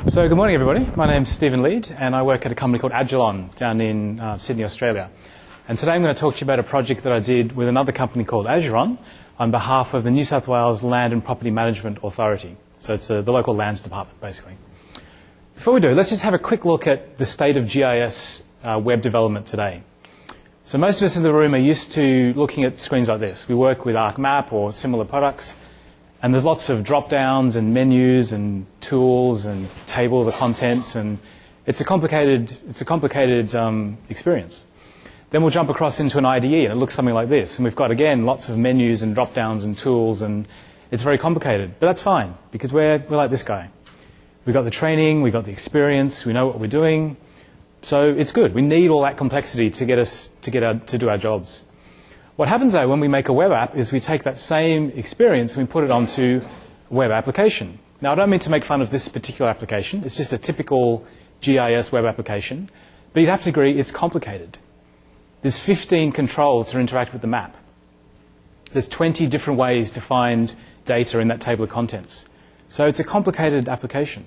So good morning, everybody. My name's Stephen Lead, and I work at a company called Agilon down in Sydney, Australia. And today I'm going to talk to you about a project that I did with another company called Azuron on behalf of the New South Wales Land and Property Management Authority. So it's the local lands department, basically. Before we do, let's just have a quick look at the state of GIS web development today. So most of us in the room are used to looking at screens like this. We work with ArcMap or similar products. And there's lots of drop-downs and menus and tools and tables of contents, and it's a complicated experience. Then we'll jump across into an IDE, and it looks something like this. And we've got, again, lots of menus and drop-downs and tools, and it's very complicated. But that's fine, because we're like this guy. We've got the training, we've got the experience, we know what we're doing. So it's good. We need all that complexity to get us to do our jobs. What happens, though, when we make a web app is we take that same experience and we put it onto a web application. Now, I don't mean to make fun of this particular application. It's just a typical GIS web application. But you'd have to agree it's complicated. There's 15 controls to interact with the map. There's 20 different ways to find data in that table of contents. So it's a complicated application.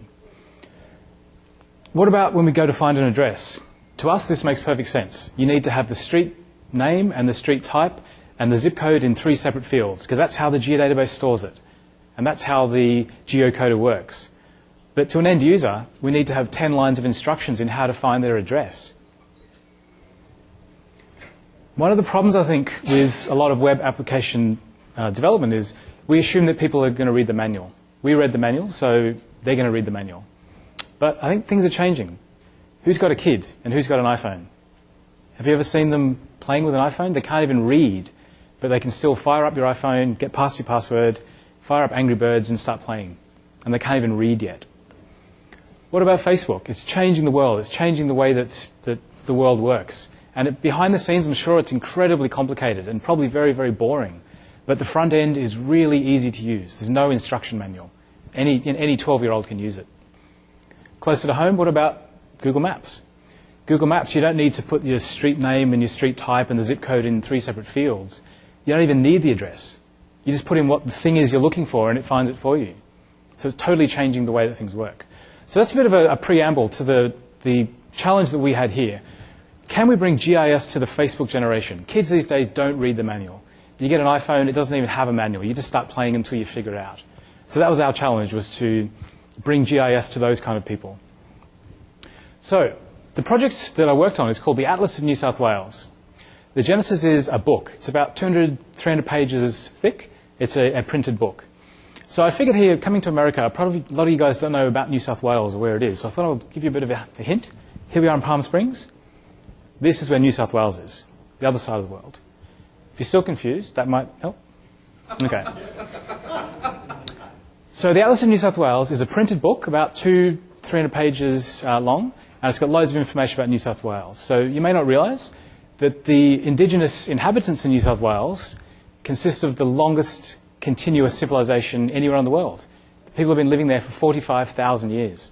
What about when we go to find an address? To us, this makes perfect sense. You need to have the street name and the street type and the zip code in 3 separate fields, because that's how the geodatabase stores it. And that's how the geocoder works. But to an end user, we need to have 10 lines of instructions in how to find their address. One of the problems, I think, with a lot of web application development is we assume that people are going to read the manual. We read the manual, so they're going to read the manual. But I think things are changing. Who's got a kid and who's got an iPhone? Have you ever seen them playing with an iPhone? They can't even read, but they can still fire up your iPhone, get past your password, fire up Angry Birds and start playing. And they can't even read yet. What about Facebook? It's changing the world. It's changing the way that the world works. And behind the scenes, I'm sure it's incredibly complicated and probably very, very boring. But the front end is really easy to use. There's no instruction manual. Any 12-year-old can use it. Closer to home, what about Google Maps? Google Maps, you don't need to put your street name and your street type and the zip code in 3 separate fields. You don't even need the address. You just put in what the thing is you're looking for and it finds it for you. So it's totally changing the way that things work. So that's a bit of a preamble to the challenge that we had here. Can we bring GIS to the Facebook generation? Kids these days don't read the manual. You get an iPhone, it doesn't even have a manual. You just start playing until you figure it out. So that was our challenge, was to bring GIS to those kind of people. So the project that I worked on is called the Atlas of New South Wales. The genesis is a book. It's about 200, 300 pages thick. It's a printed book. So I figured here, coming to America, probably a lot of you guys don't know about New South Wales or where it is. So I thought I'll give you a bit of a hint. Here we are in Palm Springs. This is where New South Wales is, the other side of the world. If you're still confused, that might help. Okay. So the Atlas of New South Wales is a printed book, about 200-300 pages long. And it's got loads of information about New South Wales. So you may not realise that the indigenous inhabitants in New South Wales consist of the longest continuous civilization anywhere in the world. People have been living there for 45,000 years.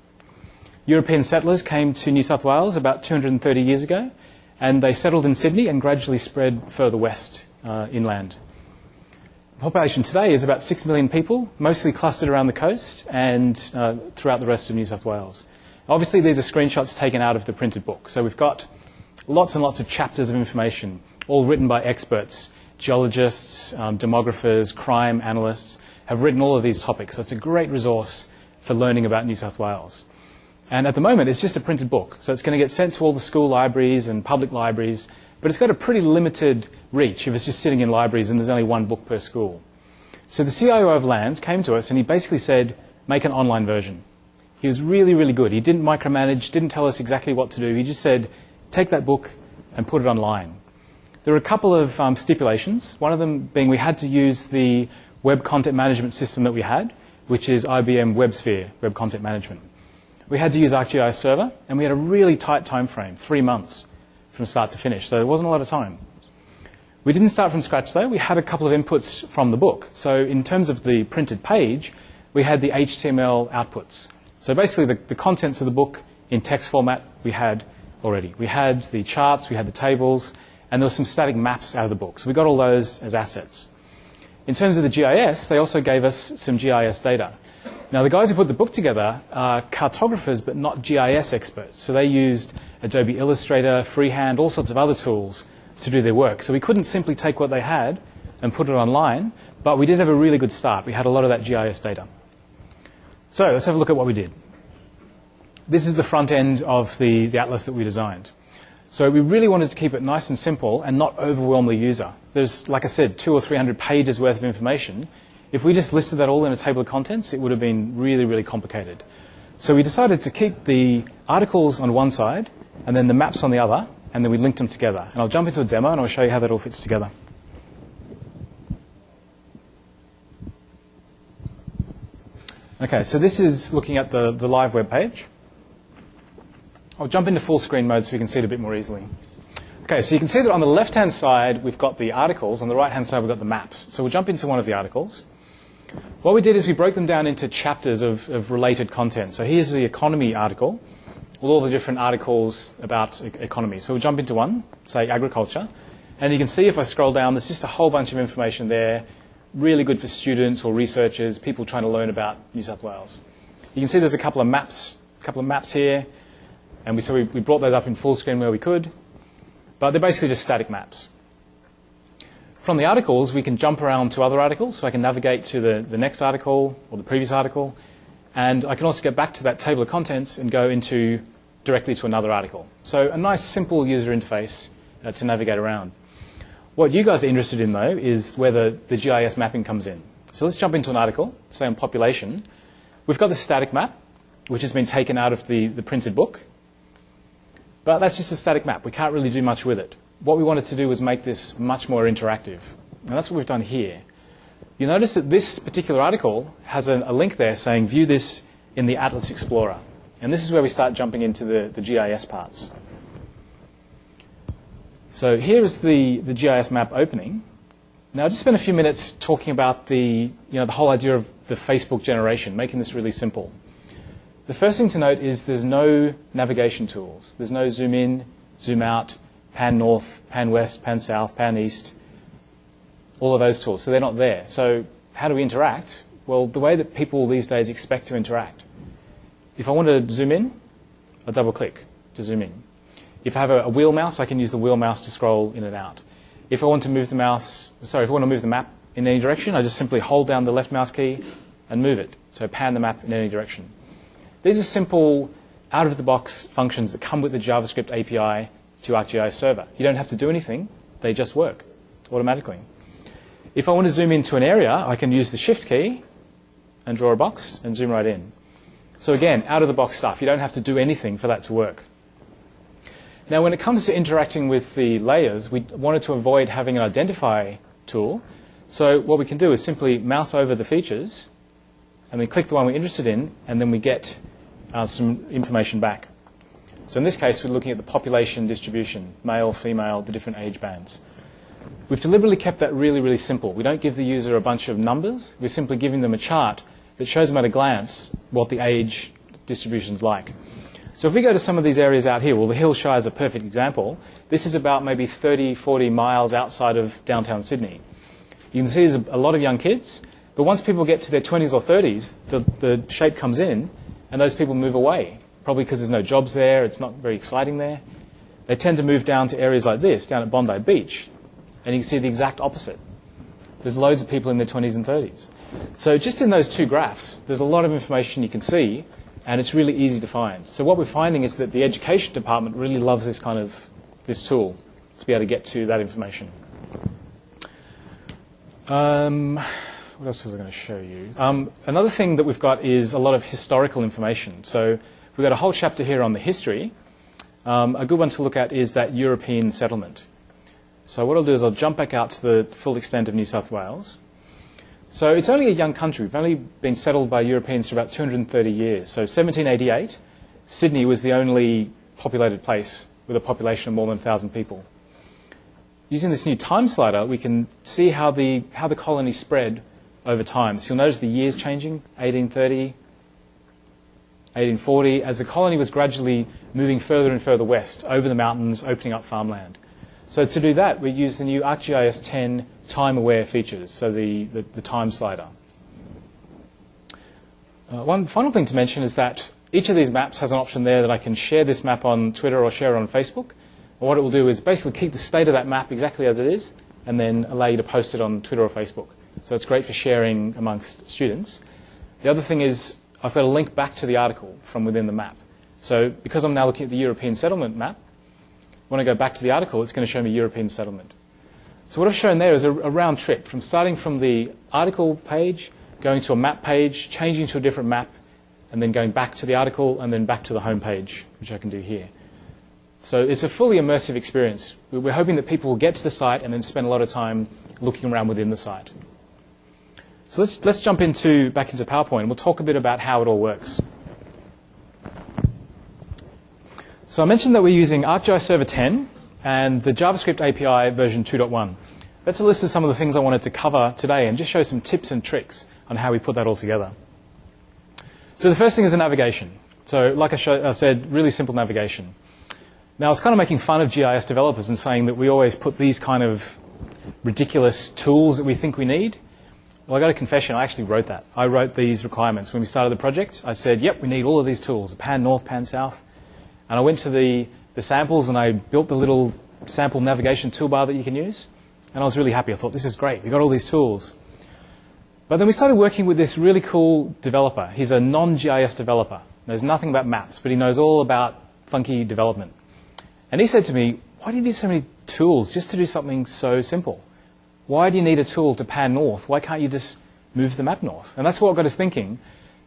European settlers came to New South Wales about 230 years ago, and they settled in Sydney and gradually spread further west inland. The population today is about 6 million people, mostly clustered around the coast and throughout the rest of New South Wales. Obviously, these are screenshots taken out of the printed book. So we've got lots and lots of chapters of information, all written by experts. Geologists, demographers, crime analysts have written all of these topics. So it's a great resource for learning about New South Wales. And at the moment, it's just a printed book. So it's going to get sent to all the school libraries and public libraries. But it's got a pretty limited reach if it's just sitting in libraries and there's only one book per school. So the CIO of Lands came to us and he basically said, make an online version. He was really, really good. He didn't micromanage, didn't tell us exactly what to do. He just said, take that book and put it online. There were a couple of stipulations, one of them being we had to use the web content management system that we had, which is IBM WebSphere, Web Content Management. We had to use ArcGIS Server, and we had a really tight time frame, 3 months from start to finish, so there wasn't a lot of time. We didn't start from scratch, though. We had a couple of inputs from the book. So in terms of the printed page, we had the HTML outputs. So basically, the contents of the book in text format we had already. We had the charts, we had the tables, and there were some static maps out of the book. So we got all those as assets. In terms of the GIS, they also gave us some GIS data. Now, the guys who put the book together are cartographers, but not GIS experts. So they used Adobe Illustrator, Freehand, all sorts of other tools to do their work. So we couldn't simply take what they had and put it online, but we did have a really good start. We had a lot of that GIS data. So let's have a look at what we did. This is the front end of the atlas that we designed. So we really wanted to keep it nice and simple and not overwhelm the user. There's, like I said, 200 or 300 pages worth of information. If we just listed that all in a table of contents, it would have been really, really complicated. So we decided to keep the articles on one side and then the maps on the other, and then we linked them together. And I'll jump into a demo and I'll show you how that all fits together. Okay, so this is looking at the live web page. I'll jump into full screen mode so we can see it a bit more easily. Okay, so you can see that on the left-hand side, we've got the articles. On the right-hand side, we've got the maps. So we'll jump into one of the articles. What we did is we broke them down into chapters of related content. So here's the economy article, with all the different articles about economy. So we'll jump into one, say agriculture. And you can see if I scroll down, there's just a whole bunch of information there, really good for students or researchers, people trying to learn about New South Wales. You can see there's a couple of maps here. And so we brought those up in full screen where we could. But they're basically just static maps. From the articles, we can jump around to other articles. So I can navigate to the next article or the previous article. And I can also get back to that table of contents and go directly to another article. So a nice, simple user interface to navigate around. What you guys are interested in, though, is where the GIS mapping comes in. So let's jump into an article, say on population. We've got the static map, which has been taken out of the printed book. But that's just a static map. We can't really do much with it. What we wanted to do was make this much more interactive. And that's what we've done here. You notice that this particular article has a link there saying view this in the Atlas Explorer. And this is where we start jumping into the GIS parts. So here is the GIS map opening. Now, I'll just spend a few minutes talking about the whole idea of the Facebook generation, making this really simple. The first thing to note is there's no navigation tools. There's no zoom in, zoom out, pan north, pan west, pan south, pan east, all of those tools. So they're not there. So how do we interact? Well, the way that people these days expect to interact. If I want to zoom in, I double click to zoom in. If I have a wheel mouse, I can use the wheel mouse to scroll in and out. If I want to move the map in any direction, I just simply hold down the left mouse key and move it. So pan the map in any direction. These are simple, out-of-the-box functions that come with the JavaScript API to ArcGIS Server. You don't have to do anything. They just work automatically. If I want to zoom into an area, I can use the Shift key and draw a box and zoom right in. So again, out-of-the-box stuff. You don't have to do anything for that to work. Now, when it comes to interacting with the layers, we wanted to avoid having an identify tool. So what we can do is simply mouse over the features and then click the one we're interested in, and then we get some information back. So in this case, we're looking at the population distribution, male, female, the different age bands. We've deliberately kept that really, really simple. We don't give the user a bunch of numbers. We're simply giving them a chart that shows them at a glance what the age distribution's like. So if we go to some of these areas out here, well, the Hill Shire is a perfect example. This is about maybe 30, 40 miles outside of downtown Sydney. You can see there's a lot of young kids, but once people get to their 20s or 30s, the shape comes in, and those people move away, probably because there's no jobs there, it's not very exciting there. They tend to move down to areas like this, down at Bondi Beach, and you can see the exact opposite. There's loads of people in their 20s and 30s. So just in those two graphs, there's a lot of information you can see, and it's really easy to find. So what we're finding is that the education department really loves this tool to be able to get to that information. What else was I going to show you? Another thing that we've got is a lot of historical information. So we've got a whole chapter here on the history. A good one to look at is that European settlement. So what I'll do is I'll jump back out to the full extent of New South Wales. So it's only a young country. We've only been settled by Europeans for about 230 years. So 1788, Sydney was the only populated place with a population of more than 1,000 people. Using this new time slider, we can see how the colony spread over time. So you'll notice the years changing, 1830, 1840, as the colony was gradually moving further and further west, over the mountains, opening up farmland. So to do that, we use the new ArcGIS 10 time-aware features, so the time slider. One final thing to mention is that each of these maps has an option there that I can share this map on Twitter or share it on Facebook. And what it will do is basically keep the state of that map exactly as it is and then allow you to post it on Twitter or Facebook. So it's great for sharing amongst students. The other thing is I've got a link back to the article from within the map. So because I'm now looking at the European settlement map, when I go back to the article, it's going to show me European settlement. So what I've shown there is a round trip from starting from the article page, going to a map page, changing to a different map, and then going back to the article and then back to the home page, which I can do here. So it's a fully immersive experience. We're hoping that people will get to the site and then spend a lot of time looking around within the site. So let's jump back into PowerPoint, and we'll talk a bit about how it all works. So I mentioned that we're using ArcGIS Server 10 and the JavaScript API version 2.1. That's a list of some of the things I wanted to cover today and just show some tips and tricks on how we put that all together. So the first thing is the navigation. So like I said, really simple navigation. Now I was kind of making fun of GIS developers and saying that we always put these kind of ridiculous tools that we think we need. Well, I got a confession, I actually wrote that. I wrote these requirements. When we started the project, I said, yep, we need all of these tools, pan north, pan south. And I went to the samples and I built the little sample navigation toolbar that you can use. And I was really happy. I thought, this is great. We've got all these tools. But then we started working with this really cool developer. He's a non-GIS developer. Knows nothing about maps, but he knows all about funky development. And he said to me, why do you need so many tools just to do something so simple? Why do you need a tool to pan north? Why can't you just move the map north? And that's what got us thinking.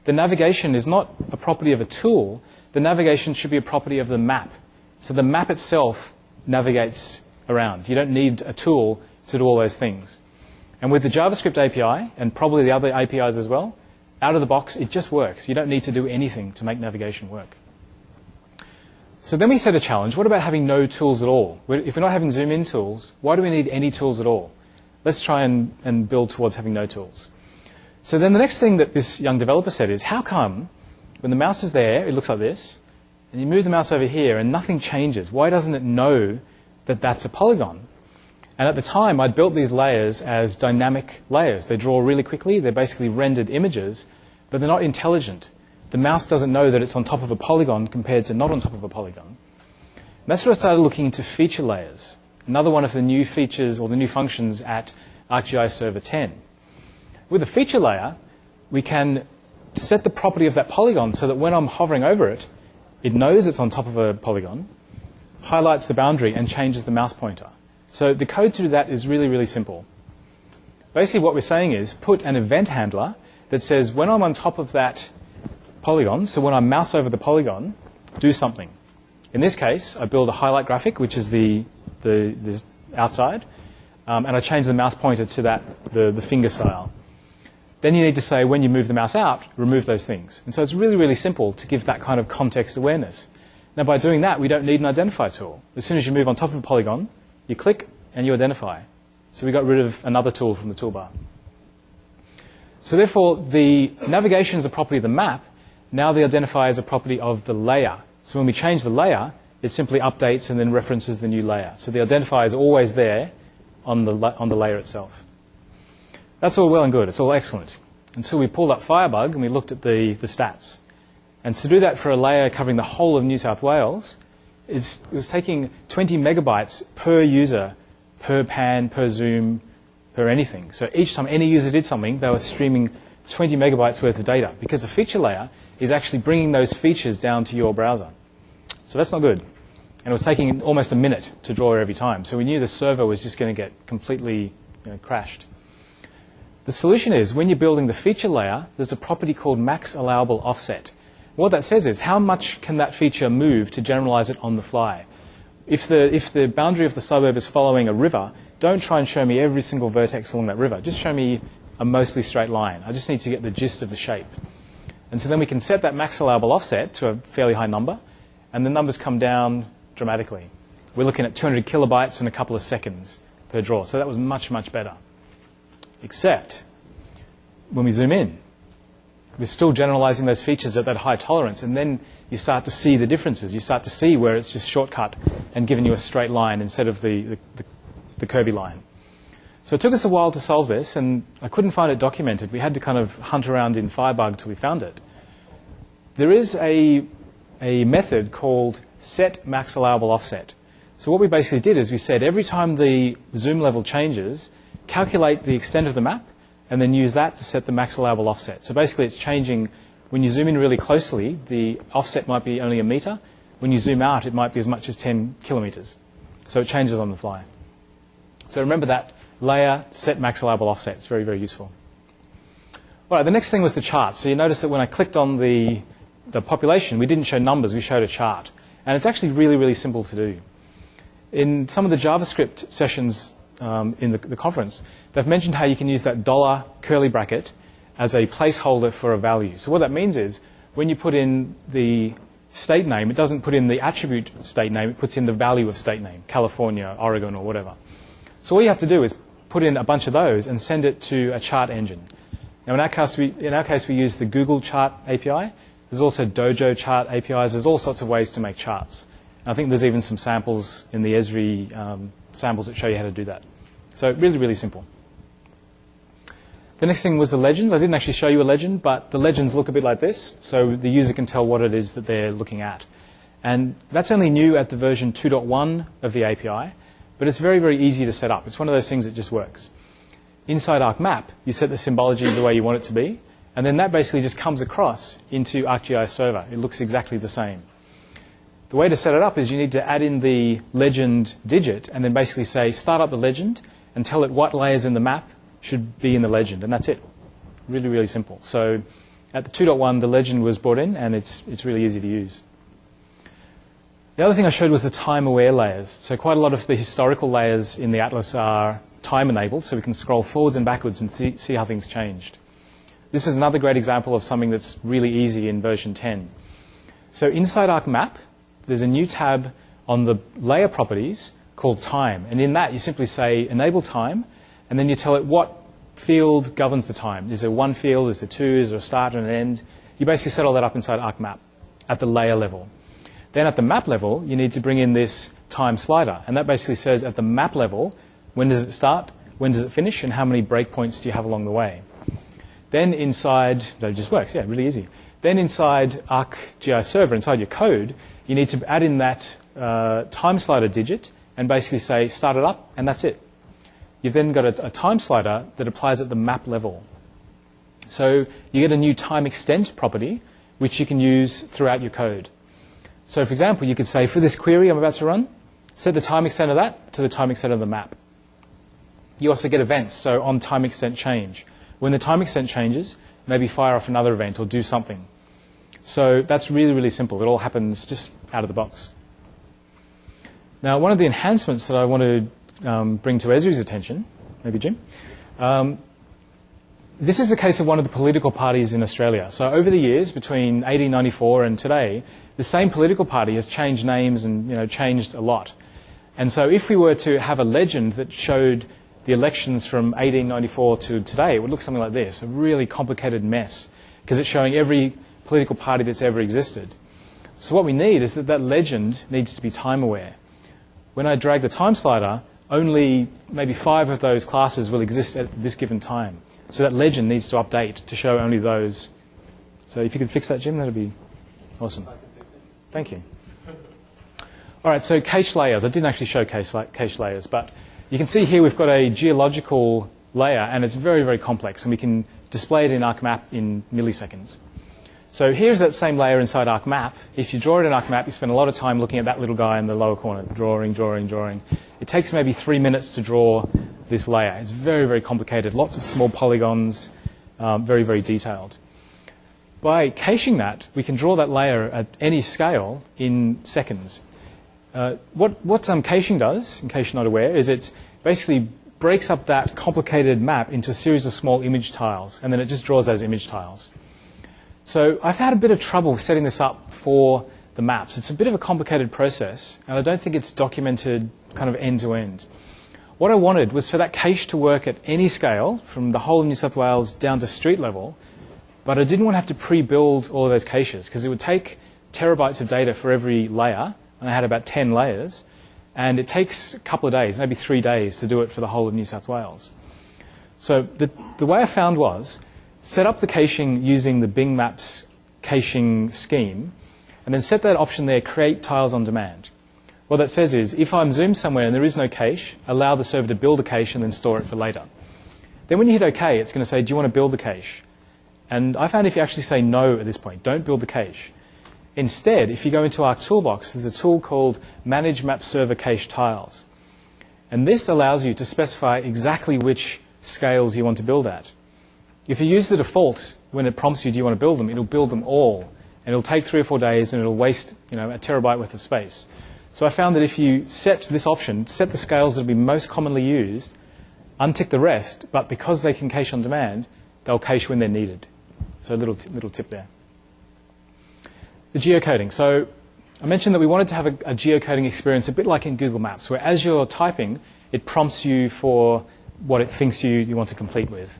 The navigation is not a property of a tool. The navigation should be a property of the map. So the map itself navigates around. You don't need a tool to do all those things. And with the JavaScript API, and probably the other APIs as well, out of the box, it just works. You don't need to do anything to make navigation work. So then we set a challenge. What about having no tools at all? If we're not having zoom-in tools, why do we need any tools at all? Let's try and build towards having no tools. So then the next thing that this young developer said is, how come when the mouse is there, it looks like this, and you move the mouse over here and nothing changes? Why doesn't it know that that's a polygon? And at the time, I'd built these layers as dynamic layers. They draw really quickly. They're basically rendered images, but they're not intelligent. The mouse doesn't know that it's on top of a polygon compared to not on top of a polygon. And that's where I started looking into feature layers. Another one of the new features or the new functions at ArcGIS Server 10. With a feature layer, we can set the property of that polygon so that when I'm hovering over it, it knows it's on top of a polygon, highlights the boundary, and changes the mouse pointer. So the code to do that is really, really simple. Basically what we're saying is put an event handler that says when I'm on top of that polygon, so when I mouse over the polygon, do something. In this case, I build a highlight graphic, which is the outside, and I change the mouse pointer to the finger style. Then you need to say, when you move the mouse out, remove those things. And so it's really, really simple to give that kind of context awareness. Now, by doing that, we don't need an identify tool. As soon as you move on top of a polygon, you click and you identify. So we got rid of another tool from the toolbar. So therefore, the navigation is a property of the map. Now the identifier is a property of the layer. So when we change the layer, it simply updates and then references the new layer. So the identifier is always there on the layer itself. That's all well and good. It's all excellent. Until we pulled up Firebug and we looked at the stats. And to do that for a layer covering the whole of New South Wales, it was taking 20 megabytes per user, per pan, per zoom, per anything. So each time any user did something, they were streaming 20 megabytes worth of data because the feature layer is actually bringing those features down to your browser. So that's not good. And it was taking almost a minute to draw every time. So we knew the server was just going to get completely crashed. The solution is when you're building the feature layer, there's a property called max allowable offset. What that says is how much can that feature move to generalize it on the fly. If the boundary of the suburb is following a river, don't try and show me every single vertex along that river. Just show me a mostly straight line. I just need to get the gist of the shape. And so then we can set that max allowable offset to a fairly high number, and the numbers come down dramatically. We're looking at 200 kilobytes in a couple of seconds per draw. So that was much, much better. Except when we zoom in, we're still generalizing those features at that high tolerance, and then you start to see the differences. You start to see where it's just shortcut and giving you a straight line instead of the curvy line. So it took us a while to solve this, and I couldn't find it documented. We had to kind of hunt around in Firebug till we found it. there is a method called set max allowable offset. So what we basically did is we said every time the zoom level changes, calculate the extent of the map, and then use that to set the max allowable offset. So basically it's changing. When you zoom in really closely, the offset might be only 1 meter. When you zoom out, it might be as much as 10 kilometers. So it changes on the fly. So remember that layer set max allowable offset. It's very, very useful. All right, the next thing was the chart. So you notice that when I clicked on the population, we didn't show numbers, we showed a chart. And it's actually really, really simple to do. In some of the JavaScript sessions in the conference, they've mentioned how you can use that dollar curly bracket as a placeholder for a value. So what that means is when you put in the state name, it doesn't put in the attribute state name, it puts in the value of state name, California, Oregon, or whatever. So all you have to do is put in a bunch of those and send it to a chart engine. Now in our case we use the Google Chart API. There's also Dojo Chart APIs. There's all sorts of ways to make charts. And I think there's even some samples in the Esri samples that show you how to do that. So really, really simple. The next thing was the legends. I didn't actually show you a legend, but the legends look a bit like this, so the user can tell what it is that they're looking at. And that's only new at the version 2.1 of the API, but it's very, very easy to set up. It's one of those things that just works. Inside ArcMap, you set the symbology the way you want it to be, and then that basically just comes across into ArcGIS Server. It looks exactly the same. The way to set it up is you need to add in the legend digit and then basically say start up the legend and tell it what layers in the map should be in the legend, and that's it. Really, really simple. So at the 2.1, the legend was brought in, and it's really easy to use. The other thing I showed was the time-aware layers. So quite a lot of the historical layers in the atlas are time-enabled, so we can scroll forwards and backwards and see how things changed. This is another great example of something that's really easy in version 10. So inside ArcMap, there's a new tab on the layer properties called time. And in that, you simply say enable time, and then you tell it what field governs the time. Is there one field? Is there two? Is there a start and an end? You basically set all that up inside ArcMap at the layer level. Then at the map level, you need to bring in this time slider. And that basically says at the map level, when does it start, when does it finish, and how many breakpoints do you have along the way. Then inside, that just works, yeah, really easy. Then inside ArcGIS Server, inside your code, you need to add in that time slider digit and basically say start it up, and that's it. You've then got a time slider that applies at the map level. So you get a new time extent property, which you can use throughout your code. So for example, you could say for this query I'm about to run, set the time extent of that to the time extent of the map. You also get events, so on time extent change. When the time extent changes, maybe fire off another event or do something. So that's really, really simple. It all happens just out of the box. Now, one of the enhancements that I want to bring to Esri's attention, maybe Jim, this is the case of one of the political parties in Australia. So over the years, between 1894 and today, the same political party has changed names and changed a lot. And so if we were to have a legend that showed the elections from 1894 to today, it would look something like this, a really complicated mess, because it's showing every political party that's ever existed. So what we need is that legend needs to be time aware. When I drag the time slider, only maybe 5 of those classes will exist at this given time. So that legend needs to update to show only those. So if you could fix that, Jim, that would be awesome. Thank you. All right, so cache layers. I didn't actually show cache layers, but you can see here we've got a geological layer, and it's very, very complex, and we can display it in ArcMap in milliseconds. So here's that same layer inside ArcMap. If you draw it in ArcMap, you spend a lot of time looking at that little guy in the lower corner, drawing, drawing, drawing. It takes maybe 3 minutes to draw this layer. It's very, very complicated, lots of small polygons, very, very detailed. By caching that, we can draw that layer at any scale in seconds. What caching does, in case you're not aware, is it basically breaks up that complicated map into a series of small image tiles, and then it just draws those image tiles. So I've had a bit of trouble setting this up for the maps. It's a bit of a complicated process, and I don't think it's documented kind of end to end. What I wanted was for that cache to work at any scale, from the whole of New South Wales down to street level, but I didn't want to have to pre-build all of those caches, because it would take terabytes of data for every layer, and I had about 10 layers, and it takes a couple of days, maybe 3 days, to do it for the whole of New South Wales. So the way I found was set up the caching using the Bing Maps caching scheme, and then set that option there, create tiles on demand. What that says is, if I'm zoomed somewhere and there is no cache, allow the server to build a cache and then store it for later. Then when you hit OK, it's going to say, do you want to build the cache? And I found if you actually say no at this point, don't build the cache. Instead, if you go into Arc Toolbox, there's a tool called Manage Map Server Cache Tiles. And this allows you to specify exactly which scales you want to build at. If you use the default, when it prompts you, do you want to build them, it'll build them all. And it'll take 3 or 4 days and it'll waste a terabyte worth of space. So I found that if you set this option, set the scales that will be most commonly used, untick the rest, but because they can cache on demand, they'll cache when they're needed. So a little tip there. The geocoding. So I mentioned that we wanted to have a geocoding experience a bit like in Google Maps, where as you're typing, it prompts you for what it thinks you want to complete with.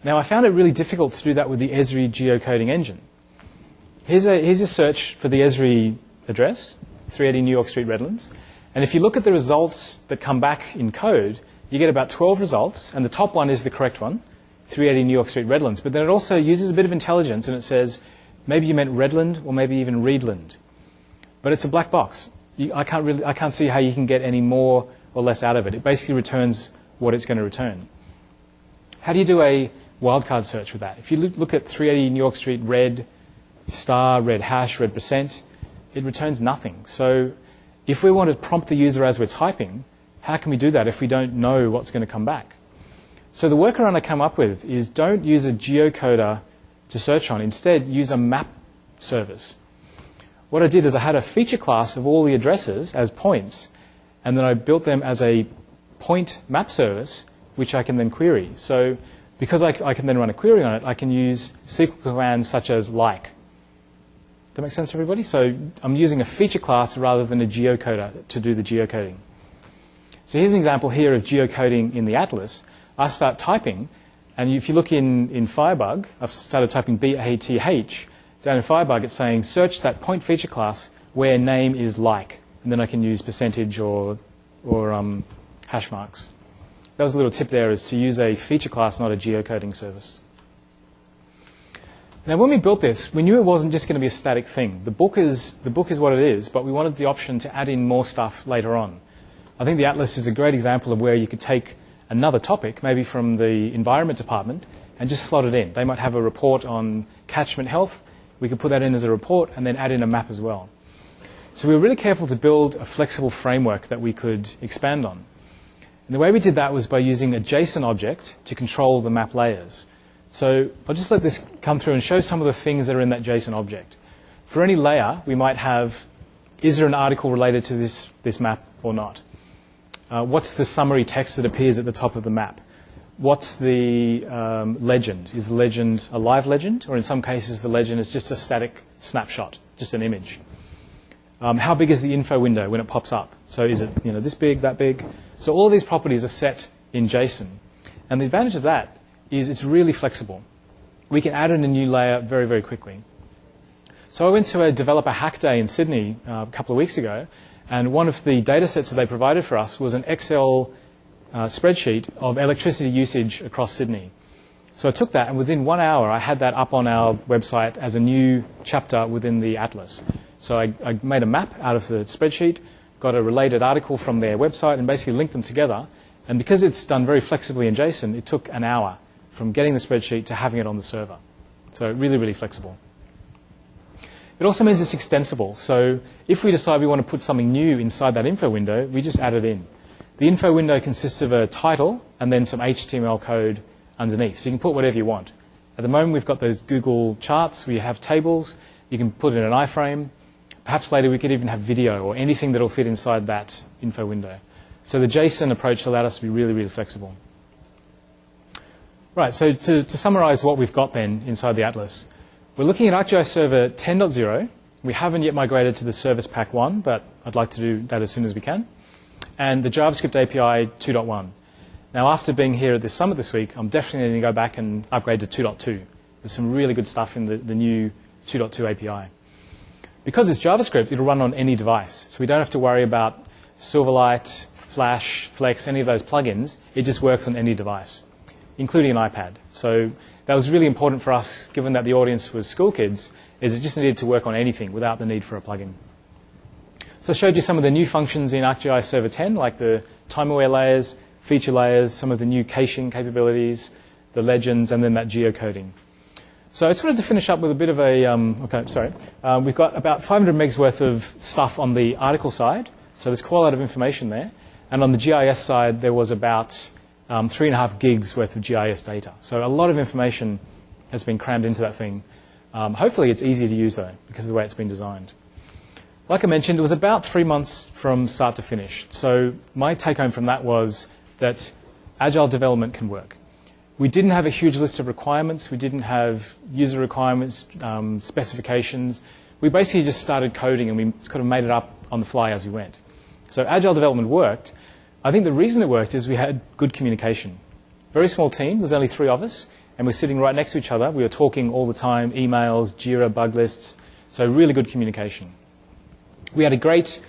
Now, I found it really difficult to do that with the Esri geocoding engine. Here's a search for the Esri address, 380 New York Street, Redlands. And if you look at the results that come back in code, you get about 12 results, and the top one is the correct one, 380 New York Street, Redlands. But then it also uses a bit of intelligence, and it says, maybe you meant Redland, or maybe even Reedland. But it's a black box. I can't see how you can get any more or less out of it. It basically returns what it's going to return. How do you do a wildcard search with that? If you look at 380 New York Street, red star, red hash, red %, it returns nothing. So if we want to prompt the user as we're typing, how can we do that if we don't know what's going to come back? So the workaround I come up with is don't use a geocoder to search on. Instead, use a map service. What I did is I had a feature class of all the addresses as points, and then I built them as a point map service, which I can then query. So because I can then run a query on it, I can use SQL commands such as like. Does that make sense to everybody? So I'm using a feature class rather than a geocoder to do the geocoding. So here's an example here of geocoding in the Atlas. I start typing, and if you look in Firebug, I've started typing BATH. Down in Firebug, it's saying search that point feature class where name is like, and then I can use percentage or hash marks. That was a little tip there, is to use a feature class, not a geocoding service. Now, when we built this, we knew it wasn't just going to be a static thing. The book is what it is, but we wanted the option to add in more stuff later on. I think the Atlas is a great example of where you could take another topic, maybe from the environment department, and just slot it in. They might have a report on catchment health. We could put that in as a report and then add in a map as well. So we were really careful to build a flexible framework that we could expand on. And the way we did that was by using a JSON object to control the map layers. So I'll just let this come through and show some of the things that are in that JSON object. For any layer, we might have, is there an article related to this map or not? What's the summary text that appears at the top of the map? What's the legend? Is the legend a live legend? Or in some cases, the legend is just a static snapshot, just an image. How big is the info window when it pops up? So is it this big, that big? So all of these properties are set in JSON. And the advantage of that is it's really flexible. We can add in a new layer very, very quickly. So I went to a developer hack day in Sydney a couple of weeks ago, and one of the data sets that they provided for us was an Excel spreadsheet of electricity usage across Sydney. So I took that, and within 1 hour, I had that up on our website as a new chapter within the Atlas. So I made a map out of the spreadsheet, got a related article from their website, and basically linked them together. And because it's done very flexibly in JSON, it took an hour from getting the spreadsheet to having it on the server. So really, really flexible. It also means it's extensible. So if we decide we want to put something new inside that info window, we just add it in. The info window consists of a title and then some HTML code underneath. So you can put whatever you want. At the moment, we've got those Google charts. We have tables. You can put in an iframe. Perhaps later we could even have video or anything that will fit inside that info window. So the JSON approach allowed us to be really, really flexible. Right, so to summarize what we've got then inside the Atlas, we're looking at ArcGIS Server 10.0. We haven't yet migrated to the Service Pack 1, but I'd like to do that as soon as we can. And the JavaScript API 2.1. Now, after being here at this summit this week, I'm definitely going to go back and upgrade to 2.2. There's some really good stuff in the new 2.2 API. Because it's JavaScript, it'll run on any device. So we don't have to worry about Silverlight, Flash, Flex, any of those plugins. It just works on any device, including an iPad. So that was really important for us, given that the audience was school kids, is it just needed to work on anything without the need for a plugin. So I showed you some of the new functions in ArcGIS Server 10, like the time-aware layers, feature layers, some of the new caching capabilities, the legends, and then that geocoding. So I just wanted to finish up with a bit of a, we've got about 500 megs worth of stuff on the article side, so there's quite a lot of information there. And on the GIS side, there was about 3.5 gigs worth of GIS data. So a lot of information has been crammed into that thing. Hopefully it's easy to use, though, because of the way it's been designed. Like I mentioned, it was about 3 months from start to finish. So my take-home from that was that agile development can work. We didn't have a huge list of requirements. We didn't have user requirements, specifications. We basically just started coding, and we kind of made it up on the fly as we went. So agile development worked. I think the reason it worked is we had good communication. Very small team. There's only 3 of us, and we're sitting right next to each other. We were talking all the time, emails, Jira, bug lists. So really good communication. We had a great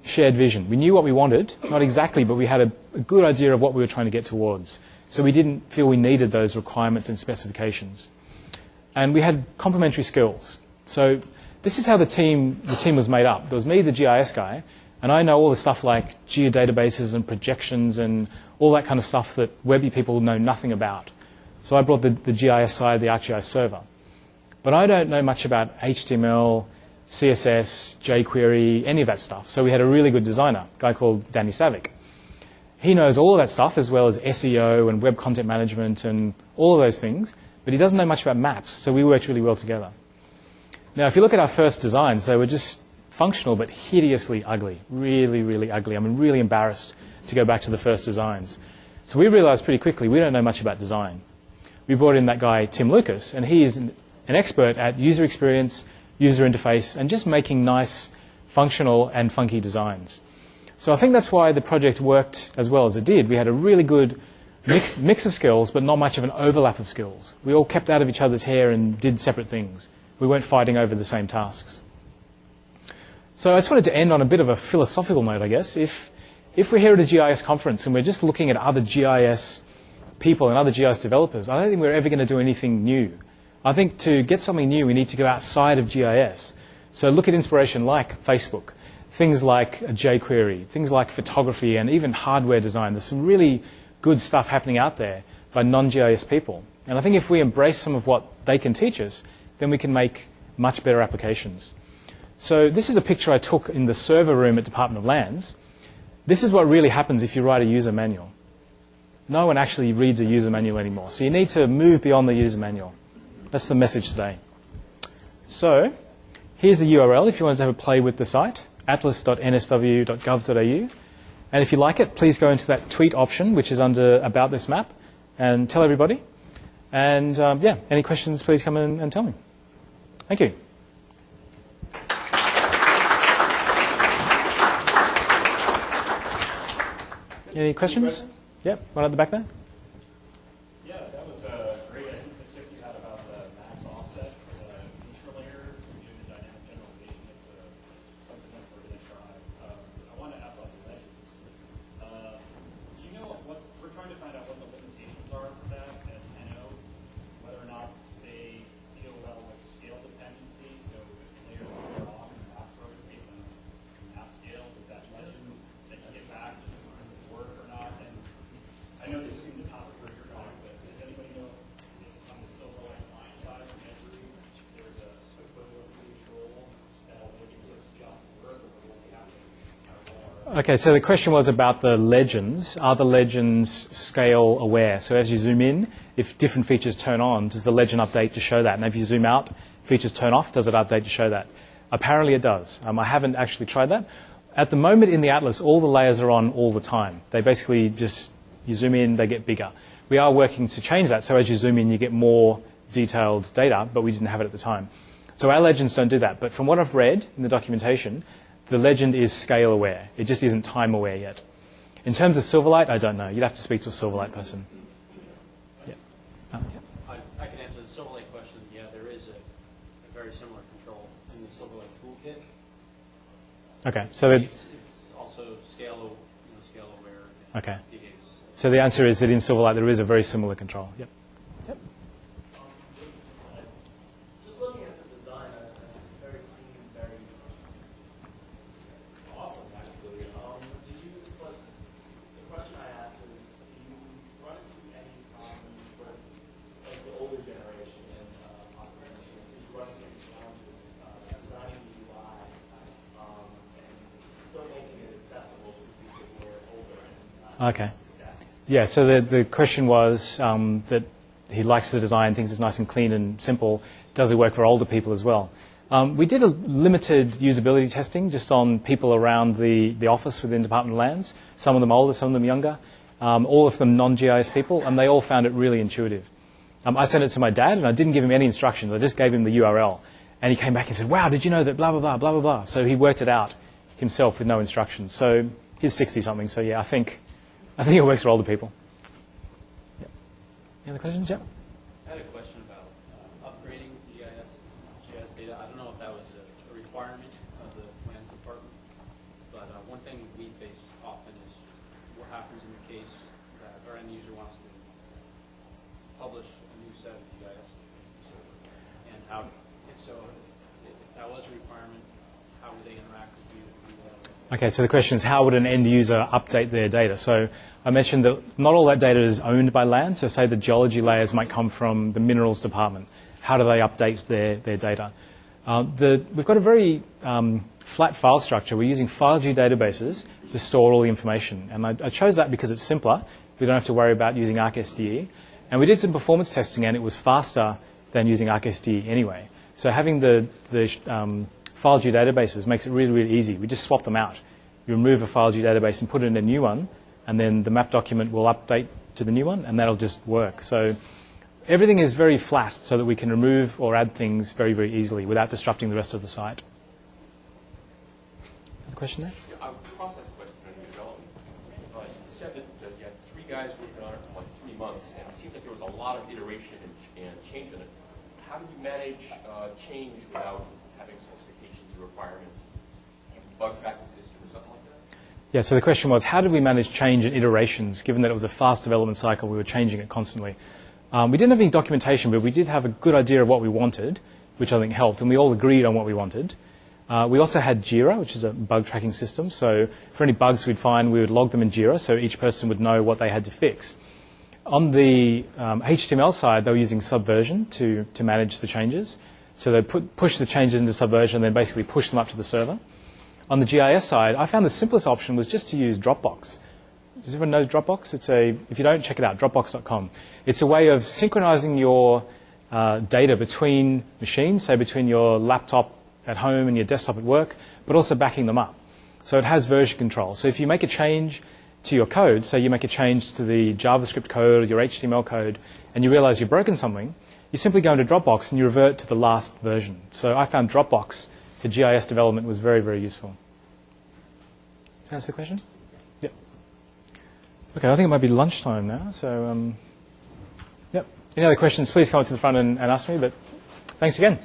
shared vision. We knew what we wanted, not exactly, but we had a good idea of what we were trying to get towards. So we didn't feel we needed those requirements and specifications. And we had complementary skills. So this is how the team was made up. There was me, the GIS guy, and I know all the stuff like geodatabases and projections and all that kind of stuff that webby people know nothing about. So I brought the GIS side, the ArcGIS server. But I don't know much about HTML, CSS, jQuery, any of that stuff. So we had a really good designer, a guy called Danny Savick. He knows all of that stuff, as well as SEO and web content management and all of those things, but he doesn't know much about maps, so we worked really well together. Now, if you look at our first designs, they were just functional but hideously ugly, really, really ugly. I'm really embarrassed to go back to the first designs. So we realized pretty quickly we don't know much about design. We brought in that guy, Tim Lucas, and he is an expert at user experience, user interface, and just making nice, functional, and funky designs. So I think that's why the project worked as well as it did. We had a really good mix of skills, but not much of an overlap of skills. We all kept out of each other's hair and did separate things. We weren't fighting over the same tasks. So I just wanted to end on a bit of a philosophical note, I guess. If we're here at a GIS conference and we're just looking at other GIS people and other GIS developers, I don't think we're ever going to do anything new. I think to get something new, we need to go outside of GIS. So look at inspiration like Facebook, things like jQuery, things like photography, and even hardware design. There's some really good stuff happening out there by non-GIS people. And I think if we embrace some of what they can teach us, then we can make much better applications. So this is a picture I took in the server room at Department of Lands. This is what really happens if you write a user manual. No one actually reads a user manual anymore. So you need to move beyond the user manual. That's the message today. So here's the URL if you want to have a play with the site, atlas.nsw.gov.au. And if you like it, please go into that tweet option, which is under About This Map, and tell everybody. And yeah, any questions, please come in and tell me. Thank you. Any questions? Yep, one at the back there. Yeah, that was great. I think the tip you had about the max offset for the feature layer to do the dynamic generalization is something that we're going to try. I want to ask about the legends. Do you know what we're trying to find out what the limitations are for that at 10.0, whether or not they deal well with scale dependency? So if the layers are off and the maps are always based on map scale, is that legend that you get back just does it work or not? And I know this isn't the topic where you're going, but does anybody know if on the Silverlight client side of Esri, there's a equivalent control that'll make it so it's just work, or will we have to more? Okay, so the question was about the legends. Are the legends scale aware? So as you zoom in, if different features turn on, does the legend update to show that? And if you zoom out, features turn off, does it update to show that? Apparently it does. I haven't actually tried that. At the moment in the Atlas, all the layers are on all the time. They basically just, you zoom in, they get bigger. We are working to change that, so as you zoom in, you get more detailed data, but we didn't have it at the time. So our legends don't do that. But from what I've read in the documentation, the legend is scale aware. It just isn't time aware yet. In terms of Silverlight, I don't know. You'd have to speak to a Silverlight person. Yeah. I can answer the Silverlight question. Yeah, there is a very similar control in the Silverlight toolkit. Okay, so it's also scale aware. Okay. So the answer is that in Silverlight there is a very similar control. Yep. Yep. Okay. Yeah, so the question was that he likes the design, thinks it's nice and clean and simple. Does it work for older people as well? We did a limited usability testing just on people around the office within Department of Lands, some of them older, some of them younger, all of them non-GIS people, and they all found it really intuitive. I sent it to my dad, and I didn't give him any instructions. I just gave him the URL. And he came back and said, wow, did you know that blah, blah, blah, blah, blah, blah. So he worked it out himself with no instructions. So he's 60-something, so yeah, I think it works for older people. Yep. Any other questions? Yeah. I had a question about upgrading GIS data. I don't know if that was a requirement of the Lands Department, but one thing we face often is what happens in the case that our end user wants to publish a new set of GIS and how, so if that was a requirement, how would they interact with you? Okay, so the question is, how would an end user update their data? So I mentioned that not all that data is owned by land. So say the geology layers might come from the minerals department. How do they update their data? We've got a very flat file structure. We're using FileG databases to store all the information. And I chose that because it's simpler. We don't have to worry about using ArcGIS. And we did some performance testing, and it was faster than using ArcGIS anyway. So having the FileG databases makes it really, really easy. We just swap them out. You remove a FileG database and put it in a new one, and then the map document will update to the new one, and that'll just work. So everything is very flat so that we can remove or add things very, very easily without disrupting the rest of the site. Another question there? Yeah, process question on your development. You said that you had 3 guys working on it for like 3 months, and it seems like there was a lot of iteration and change in it. How do you manage change without having specifications or requirements? Bug tracking system or something like that? Yeah, so the question was, how did we manage change and iterations, given that it was a fast development cycle, we were changing it constantly? We didn't have any documentation, but we did have a good idea of what we wanted, which I think helped, and we all agreed on what we wanted. We also had Jira, which is a bug tracking system, so for any bugs we'd find, we would log them in Jira, so each person would know what they had to fix. On the HTML side, they were using Subversion to manage the changes. So they push the changes into Subversion and then basically push them up to the server. On the GIS side, I found the simplest option was just to use Dropbox. Does everyone know Dropbox? If you don't, check it out, dropbox.com. It's a way of synchronizing your data between machines, say between your laptop at home and your desktop at work, but also backing them up. So it has version control. So if you make a change to your code, say you make a change to the JavaScript code or your HTML code, and you realize you've broken something, you simply go into Dropbox and you revert to the last version. So I found Dropbox for GIS development was very, very useful. Does that answer the question? Yep. Okay, I think it might be lunchtime now. So, yep. Any other questions, please come up to the front and ask me. But thanks again.